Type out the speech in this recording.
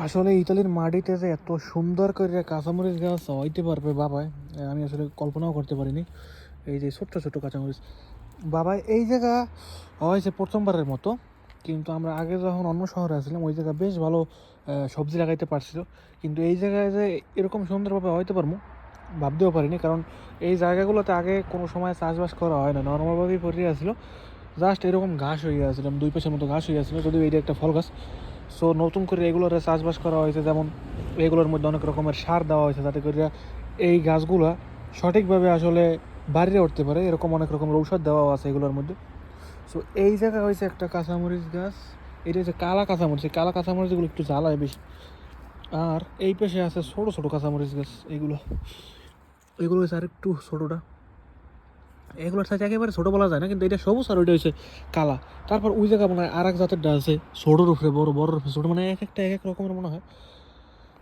আসলে ইতালির মাটিতে যে এত সুন্দর করে কাঁচামরিচ গাছ হইতে পারবে বাবায়, আমি আসলে কল্পনাও করতে পারিনি। এই যে ছোট্ট ছোট্ট কাঁচামরিচ বাবাই এই জায়গা হয়েছে প্রথমবারের মতো। কিন্তু আমরা আগে যখন অন্য শহরে আসছিলাম ওই জায়গায় বেশ ভালো সবজি লাগাইতে পারছিল, কিন্তু এই জায়গায় যে এরকম সুন্দরভাবে হইতে পারবো ভাবতেও পারিনি। কারণ এই জায়গাগুলোতে আগে কোনো সময় চাষবাস করা হয় না, নর্মালভাবেই পড়ে আসছিলো, জাস্ট এরকম ঘাস হয়ে আসছিলাম, দুই পাশের মতো ঘাস হয়ে আসছিলো, যদিও এইটা একটা ফল গাছ। সো নতুন করে এগুলোর চাষবাস করা হয়েছে, যেমন এগুলোর মধ্যে অনেক রকমের সার দেওয়া হয়েছে যাতে করে এই গাছগুলা সঠিকভাবে আসলে বাড়িয়ে উঠতে পারে, এরকম অনেক রকমের ঔষধ দেওয়া আছে এগুলোর মধ্যে। সো এই জায়গা হয়েছে একটা কাঁচামরিচ গাছ, এটা হচ্ছে কালা কাঁচামরিচ। এই কালা কাঁচামরিচগুলো একটু জ্বালায় বেশি। আর এই পাশে আছে ছোটো ছোটো কাঁচামরিচ গাছ, এগুলো এগুলো হচ্ছে আর একটু ছোটোটা, এগুলোর সাথে একেবারে ছোটো বলা যায় না, কিন্তু এটা সবুজ আর ওইটা হচ্ছে কালা। তারপর ওই জায়গা মনে হয় আর এক জাতের আছে ছোটোর উপরে বড়, বড়োর উপরে ছোটো, মানে এক একটা এক এক রকমের মনে হয়।